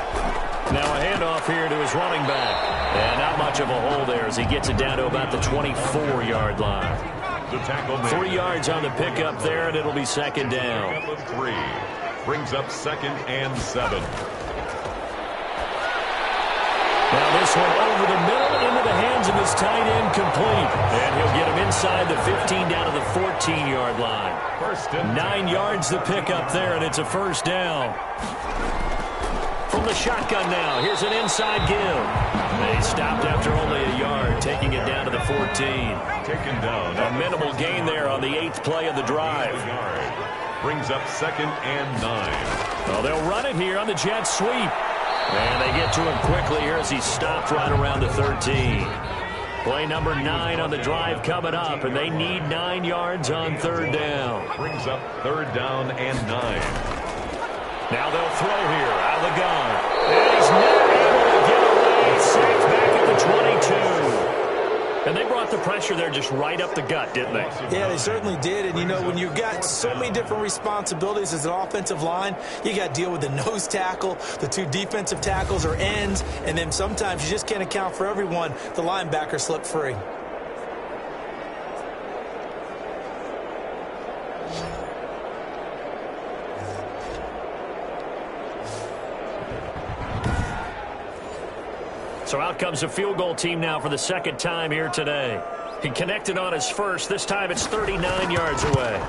Now a handoff here to his running back. And not much of a hole there as he gets it down to about the 24-yard line.
The tackle made.
3 yards on the pickup there, and it'll be 2nd down.
3 brings up 2nd and 7.
Now this one over the middle into the hands of his tight end, complete. And he'll get him inside the 15 down to the 14-yard line.
1st and
9 yards the pickup there, and it's a 1st down. From from the shotgun now. Here's an inside give. They stopped after only a yard, taking it down to the 14.
Taken down.
A minimal gain there on the 8th play of the drive.
Brings up 2nd and 9.
Well, they'll run it here on the jet sweep. And they get to him quickly here as he stopped right around the 13. Play number 9 on the drive coming up, and they need 9 yards on 3rd down.
Brings up 3rd down and 9.
Now they'll throw here out of the gun. And he's never able to get away. Sacked back at the 22. And they brought the pressure there just right up the gut, didn't they?
Yeah, they certainly did. And, you know, when you've got so many different responsibilities as an offensive line, you got to deal with the nose tackle, the 2 defensive tackles or ends, and then sometimes you just can't account for everyone. The linebacker slipped free.
So out comes a field goal team now for the 2nd time here today. He connected on his first. This time it's 39 yards away.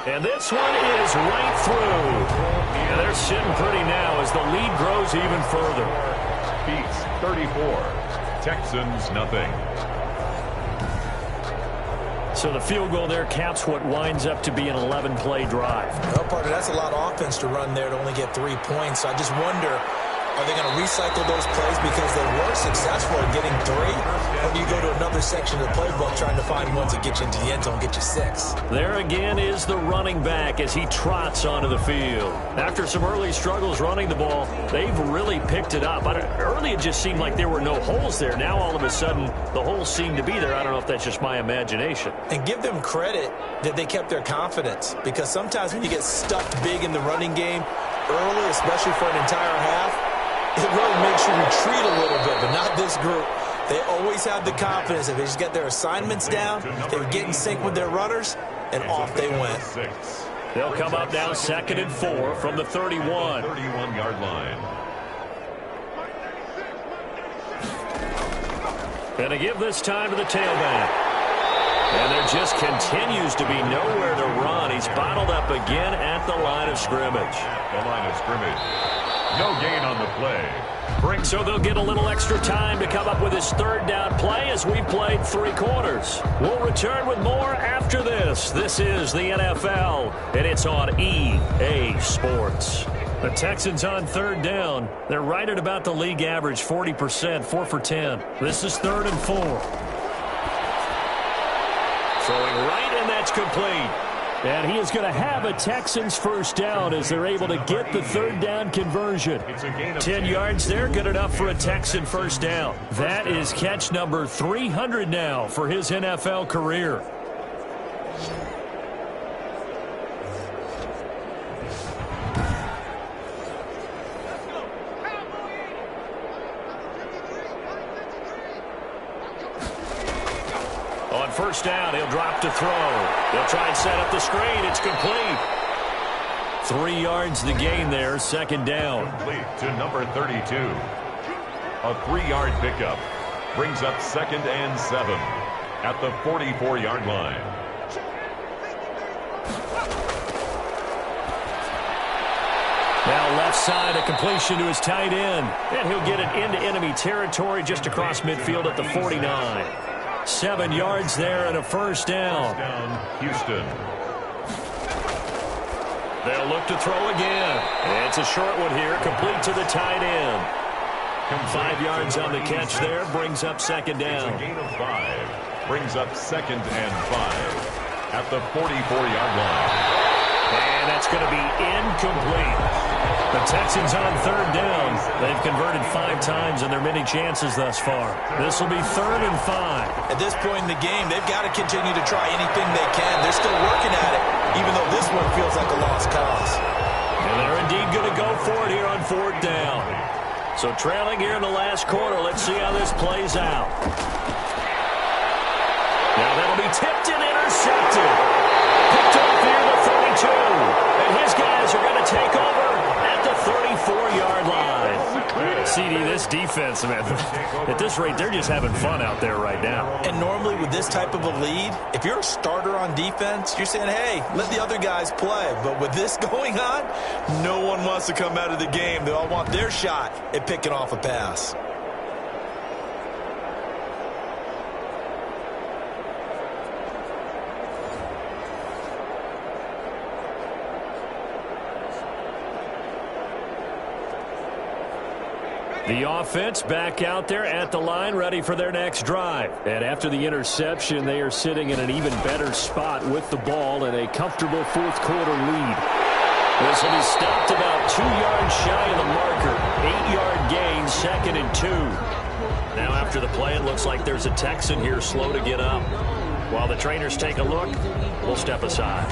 And this one is right through. And they're sitting pretty now as the lead grows even further.
Beats 34. Texans nothing.
So the field goal there caps what winds up to be an 11-play drive.
Well, partner, that's a lot of offense to run there to only get 3 points. I just wonder, are they going to recycle those plays because they were successful at getting 3? Or do you go to another section of the playbook trying to find ones that get you into the end zone, get you 6?
There again is the running back as he trots onto the field. After some early struggles running the ball, they've really picked it up. Early it just seemed like there were no holes there. Now all of a sudden the holes seem to be there. I don't know if that's just my imagination.
And give them credit that they kept their confidence, because sometimes when you get stuffed big in the running game early, especially for an entire half, it really makes you retreat a little bit, but not this group. They always have the confidence. If they just get their assignments down, they would get in sync with their runners, and off they went.
They'll come up now 2nd and 4 from the 31.
31-yard line.
And to give this time to the tailback. And there just continues to be nowhere to run. He's bottled up again at the line of scrimmage.
The line of scrimmage. No gain on the play.
So they'll get a little extra time to come up with his 3rd down play as we played 3 quarters. We'll return with more after this. This is the NFL, and it's on EA Sports. The Texans on 3rd down. They're right at about the league average, 40%, 4 for 10. This is 3rd and 4. Throwing right, and that's complete. And he is going to have a Texans 1st down as they're able to get the 3rd down conversion. 10 yards there, good enough for a Texan 1st down. That is catch number 300 now for his NFL career. On 1st down, he'll drop to throw. They'll try and set up the screen. It's complete. 3 yards the gain there, 2nd down.
Complete to number 32. A 3-yard pickup. Brings up 2nd and 7 at the 44-yard line.
Now left side, a completion to his tight end. And he'll get it into enemy territory just across midfield at the 49. 7 yards there and a 1st down.
Houston.
They'll look to throw again. It's a short one here, complete to the tight end. 5 yards on the catch there, brings up 2nd down.
It's a gain of 5. Brings up 2nd and 5 at the 44-yard line.
And that's going to be incomplete. The Texans on 3rd down. They've converted 5 times in their many chances thus far. This will be 3rd and 5.
At this point in the game, they've got to continue to try anything they can. They're still working at it, even though this one feels like a lost cause.
And they're indeed going to go for it here on 4th down. So trailing here in the last quarter, let's see how this plays out. Now that'll be tipped and intercepted. Picked off near the 32. And his guys are going to take over at the 34-yard line. CD, this This defense, man, at this rate, they're just having fun out there right now.
And normally with this type of a lead, if you're a starter on defense, you're saying, hey, let the other guys play. But with this going on, no one wants to come out of the game. They all want their shot at picking off a pass.
The offense back out there at the line, ready for their next drive. And after the interception, they are sitting in an even better spot with the ball and a comfortable fourth quarter lead. This will be stopped about 2 yards shy of the marker. 8-yard gain, 2nd and 2. Now after the play, it looks like there's a Texan here slow to get up. While the trainers take a look, we'll step aside.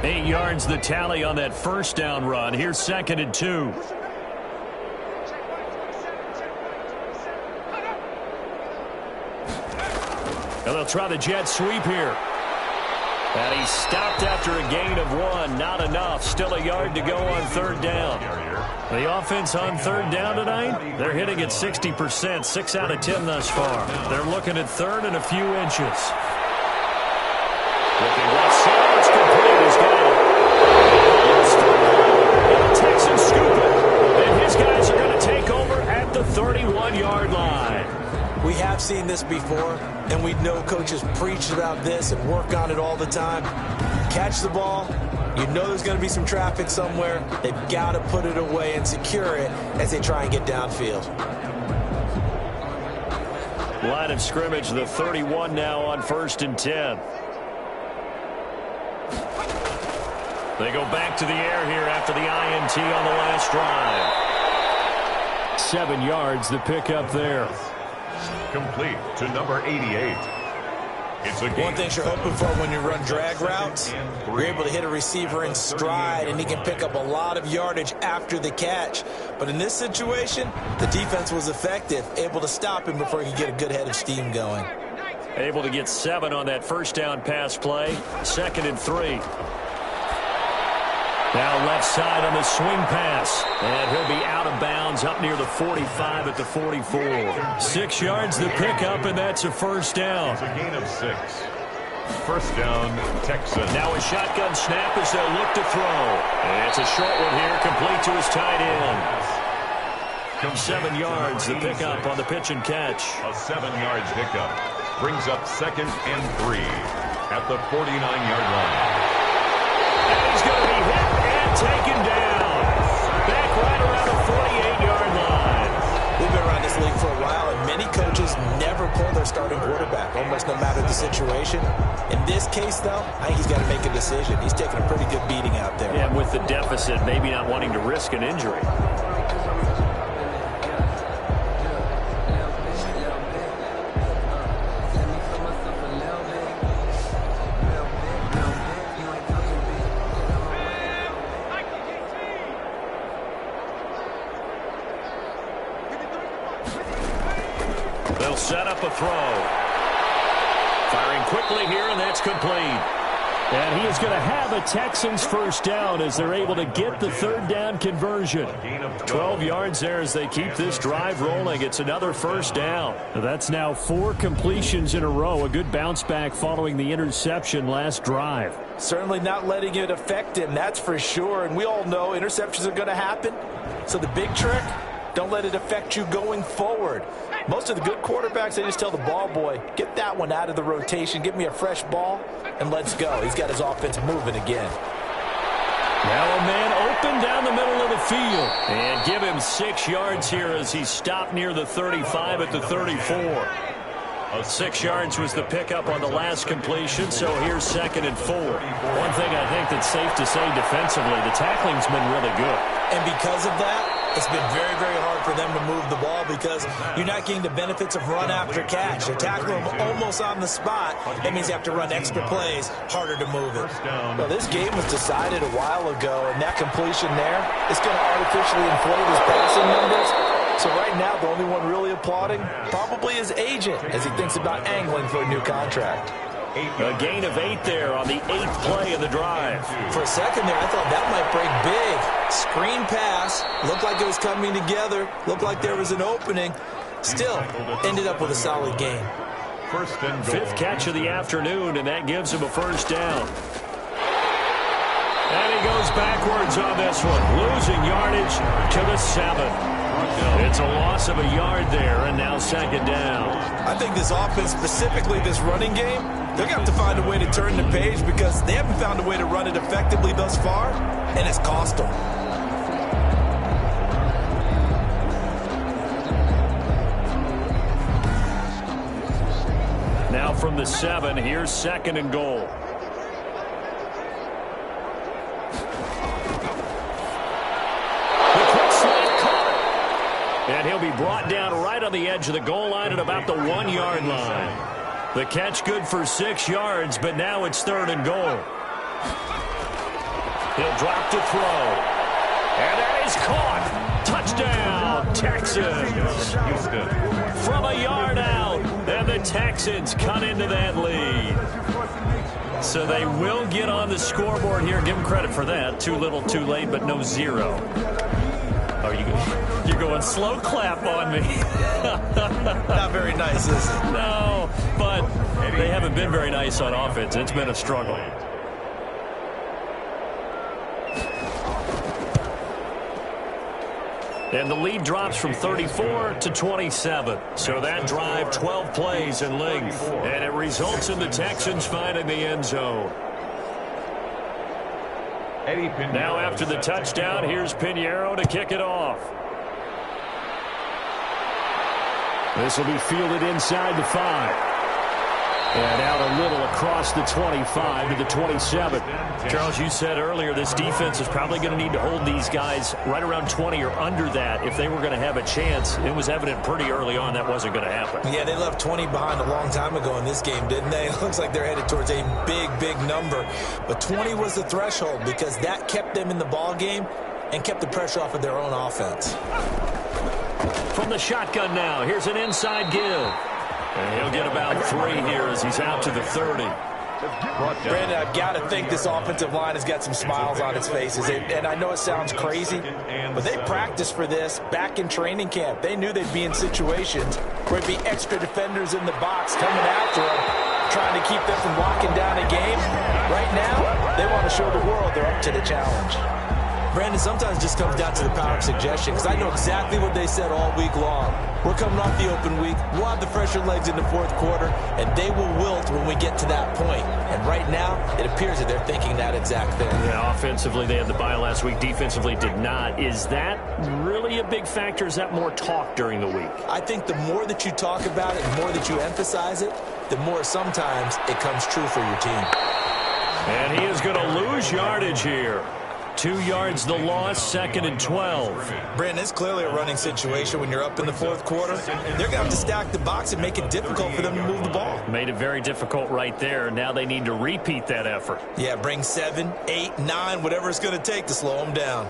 8 yards the tally on that first down run. Here's 2nd and 2. And they'll try the jet sweep here. And he stopped after a gain of 1. Not enough. Still a yard to go on 3rd down. The offense on 3rd down tonight, they're hitting at 60%, 6 out of 10 thus far. They're looking at 3rd and a few inches. Looking left side, it's complete. He's got it. Texans scoop it. And his guys are going to take over at the 31-yard line.
We have seen this before, and we know coaches preach about this and work on it all the time. Catch the ball. You know there's going to be some traffic somewhere. They've got to put it away and secure it as they try and get downfield.
Line of scrimmage, the 31 now on 1st and 10. They go back to the air here after the INT on the last drive. 7 yards, the pickup there.
Complete to number 88. It's a
One thing you're hoping for when you run drag routes, you're able to hit a receiver in stride, and he can pick up a lot of yardage after the catch. But in this situation, the defense was effective, able to stop him before he could get a good head of steam going.
Able to get 7 on that first down pass play. 2nd and 3. Now left side on the swing pass. And he'll be out of bounds up near the 45 at the 44. 6 yards the pickup, and that's a first down.
It's a gain of 6. First down, Texans.
Now a shotgun snap as they'll look to throw. And it's a short one here, complete to his tight end. 7 yards the pickup on the pitch and catch.
A 7-yard pickup brings up 2nd and 3 at the 49-yard line.
And he's going to be hit and taken down. Back right around the 48-yard line.
We've been around this league for a while, and many coaches never pull their starting quarterback, almost no matter the situation. In this case, though, I think he's got to make a decision. He's taking a pretty good beating out there.
Yeah, with the deficit, maybe not wanting to risk an injury. They'll set up a throw. Firing quickly here, and that's complete. And he is going to have a Texans first down as they're able to get the 3rd down conversion. 12 yards there as they keep this drive rolling. It's another first down. That's now 4 completions in a row. A good bounce back following the interception last drive.
Certainly not letting it affect him, that's for sure. And we all know interceptions are going to happen. So the big trick, don't let it affect you going forward. Most of the good quarterbacks, they just tell the ball boy, get that one out of the rotation, give me a fresh ball, and let's go. He's got his offense moving again.
Now a man open down the middle of the field. And give him 6 yards here as he stopped near the 35 at the 34. 6 yards was the pickup on the last completion, so here's 2nd and 4. One thing I think that's safe to say defensively, the tackling's been really good.
And because of that, it's been very, very hard for them to move the ball because you're not getting the benefits of run after catch. They're tackling them almost on the spot. That means you have to run extra plays, harder to move it. Well, this game was decided a while ago, and that completion there is going to artificially inflate his passing numbers. So right now, the only one really applauding probably his agent as he thinks about angling for a new contract.
A gain of 8 there on the 8th play of the drive.
For a second there, I thought that might break big. Screen pass. Looked like it was coming together. Looked like there was an opening. Still, ended up with a solid gain.
5th catch of the afternoon, and that gives him a first down. And he goes backwards on this one, losing yardage to the 7. It's a loss of a yard there, and now 2nd down.
I think this offense, specifically this running game, they're going to have to find a way to turn the page because they haven't found a way to run it effectively thus far, and it's cost them.
Now from the 7, here's 2nd and goal. And he'll be brought down right on the edge of the goal line at about the 1-yard line. The catch good for 6 yards, but now it's 3rd and goal. He'll drop to throw. And that is caught. Touchdown, Texans. From a yard out, and the Texans cut into that lead. So they will get on the scoreboard here. Give them credit for that. Too little, too late, but no 0. You're going slow clap on me.
Not very nice, is it?
No, but they haven't been very nice on offense. It's been a struggle. And the lead drops from 34 to 27. So that drive, 12 plays in length. And it results in the Texans finding the end zone. Now after the touchdown, here's Pinheiro to kick it off. This will be fielded inside the 5. And out a little across the 25 to the 27. Charles, you said earlier this defense is probably going to need to hold these guys right around 20 or under that if they were going to have a chance. It was evident pretty early on that wasn't going to happen.
Yeah, they left 20 behind a long time ago in this game, didn't they? It looks like they're headed towards a big, big number. But 20 was the threshold because that kept them in the ball game and kept the pressure off of their own offense.
From the shotgun now, here's an inside give. And he'll get about 3 here as he's out to the 30.
Brandon, I've got to think this offensive line has got some smiles on its faces. And I know it sounds crazy, but they practiced for this back in training camp. They knew they'd be in situations where there'd be extra defenders in the box coming after them, trying to keep them from locking down a game. Right now, they want to show the world they're up to the challenge. Brandon, sometimes it just comes down to the power of suggestion, because I know exactly what they said all week long. We're coming off the open week. We'll have the fresher legs in the 4th quarter, and they will wilt when we get to that point. And right now, it appears that they're thinking that exact thing.
Yeah, offensively, they had the bye last week. Defensively, did not. Is that really a big factor? Is that more talk during the week?
I think the more that you talk about it, the more that you emphasize it, the more sometimes it comes true for your team.
And he is going to lose yardage here. 2 yards the loss, 2nd and 12.
Brandon, it's clearly a running situation when you're up in the 4th quarter. They're going to have to stack the box and make it difficult for them to move the ball.
Made it very difficult right there. Now they need to repeat that effort.
Yeah, bring 7, 8, 9, whatever it's going to take to slow them down.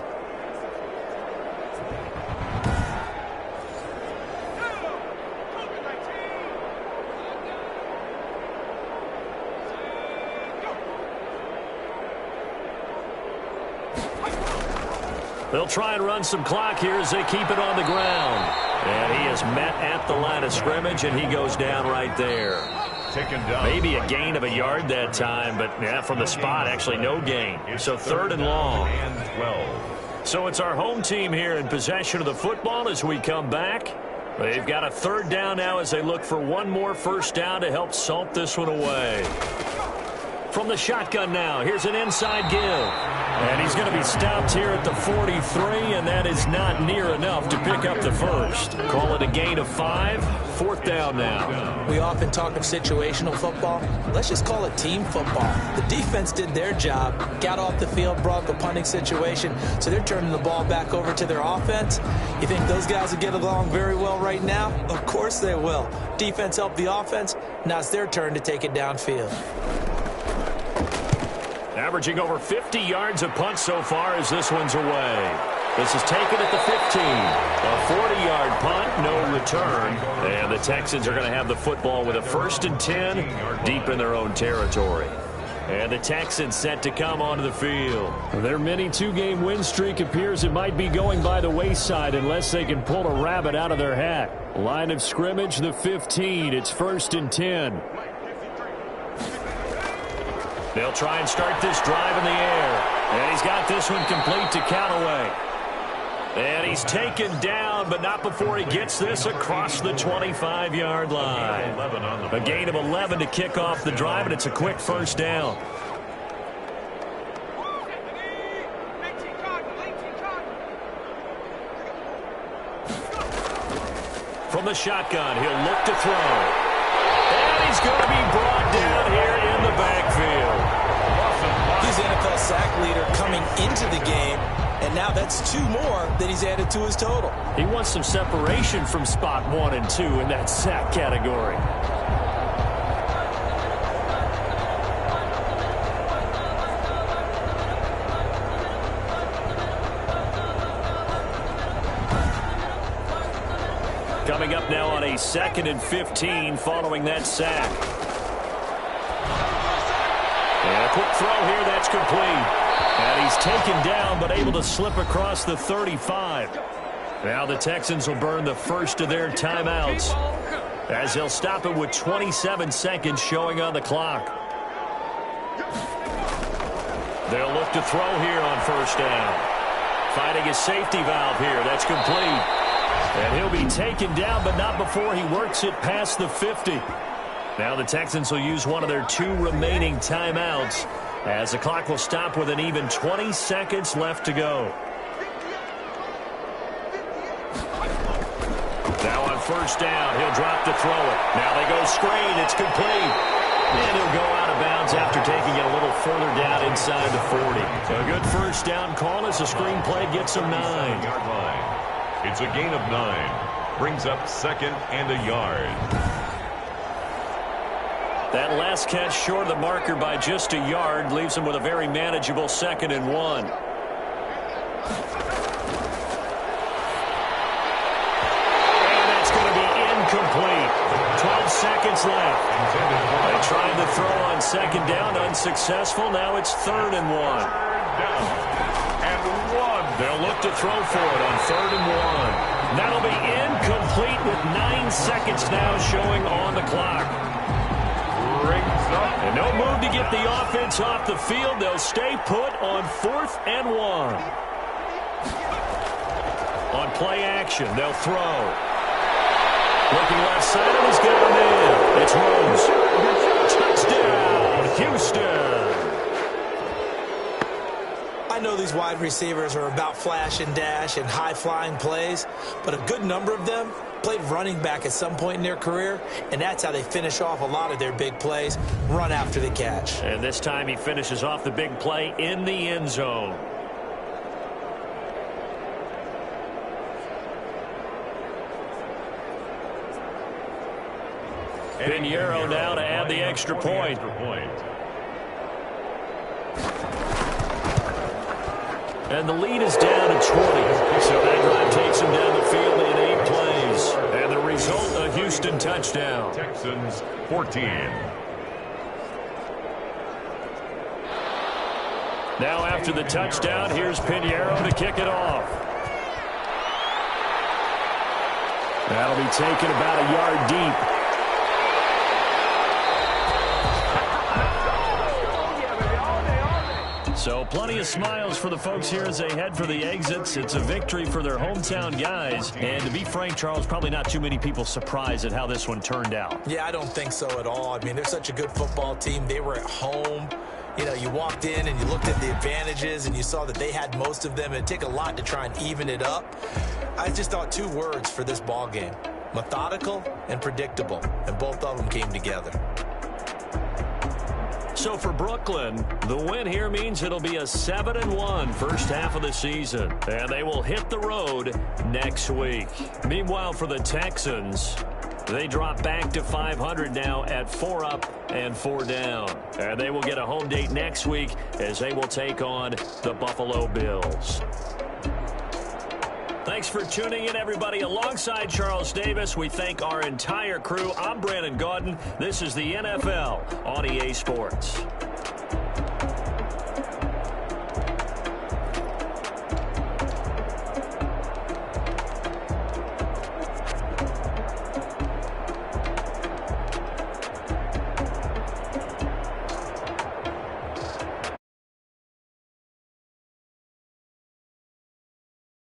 They'll try and run some clock here as they keep it on the ground. And he is met at the line of scrimmage, and he goes down right there. Maybe a gain of a yard that time, but yeah, from the spot, actually no gain. So 3rd and long. So it's our home team here in possession of the football as we come back. They've got a 3rd down now as they look for one more first down to help salt this one away. From the shotgun now, here's an inside give. And he's going to be stopped here at the 43, and that is not near enough to pick up the first. Call it a gain of 5, 4th down now.
We often talk of situational football. Let's just call it team football. The defense did their job, got off the field, brought the punting situation, so they're turning the ball back over to their offense. You think those guys will get along very well right now? Of course they will. Defense helped the offense. Now it's their turn to take it downfield.
Averaging over 50 yards a punt so far as this one's away. This is taken at the 15. A 40-yard punt, no return. And the Texans are going to have the football with a 1st and 10 deep in their own territory. And the Texans set to come onto the field. Their mini 2-game win streak appears it might be going by the wayside unless they can pull a rabbit out of their hat. Line of scrimmage, the 15. It's 1st and 10. They'll try and start this drive in the air. And he's got this one complete to Callaway. And he's taken down, but not before he gets this across the 25-yard line. A gain of 11 to kick off the drive, and it's a quick 1st down. From the shotgun, he'll look to throw. And he's going to be brought down here in the backfield.
He's the NFL sack leader coming into the game, and now that's 2 more that he's added to his total.
He wants some separation from spot 1 and 2 in that sack category. Coming up now on a 2nd and 15 following that sack. And a quick throw here, that's complete. And he's taken down, but able to slip across the 35. Now the Texans will burn the first of their timeouts as they'll stop it with 27 seconds showing on the clock. They'll look to throw here on 1st down. Finding his safety valve here, that's complete. And he'll be taken down, but not before he works it past the 50. Now the Texans will use one of their 2 remaining timeouts as the clock will stop with an even 20 seconds left to go. Now on 1st down, he'll drop to throw it. Now they go screen, it's complete. And he'll go out of bounds after taking it a little further down inside the 40. A good 1st down call as the screen play gets him 9.
It's a gain of 9. Brings up 2nd and a yard.
That last catch short of the marker by just a yard leaves him with a very manageable 2nd and 1. And that's going to be incomplete. 12 seconds left. They tried to throw on 2nd down, unsuccessful. Now it's 3rd and 1. They'll look to throw for it on 3rd and 1. That'll be incomplete with 9 seconds now showing on the clock. And no move to get the offense off the field. They'll stay put on 4th and 1. On play action, they'll throw. Looking left side, and he's got him in. It's Rose. Touchdown, Houston.
I know these wide receivers are about flash and dash and high-flying plays, but a good number of them played running back at some point in their career, and that's how they finish off a lot of their big plays, run after the catch.
And this time he finishes off the big play in the end zone. Pinheiro now to add the extra point. And the lead is down to 20. So that drive takes him down the field in 8 plays. And the result, a Houston touchdown.
Texans 14.
Now after the touchdown, here's Pinheiro to kick it off. That'll be taken about a yard deep. So plenty of smiles for the folks here as they head for the exits. It's a victory for their hometown guys. And to be frank, Charles, probably not too many people surprised at how this one turned out.
Yeah, I don't think so at all. I mean, they're such a good football team. They were at home. You know, you walked in and you looked at the advantages and you saw that they had most of them. It'd take a lot to try and even it up. I just thought 2 words for this ball game: methodical and predictable. And both of them came together.
So for Brooklyn, the win here means it'll be a 7-1 first half of the season. And they will hit the road next week. Meanwhile, for the Texans, they drop back to 500 now at 4 up and 4 down. And they will get a home date next week as they will take on the Buffalo Bills. Thanks for tuning in, everybody. Alongside Charles Davis, we thank our entire crew. I'm Brandon Gaudin. This is the NFL on EA Sports.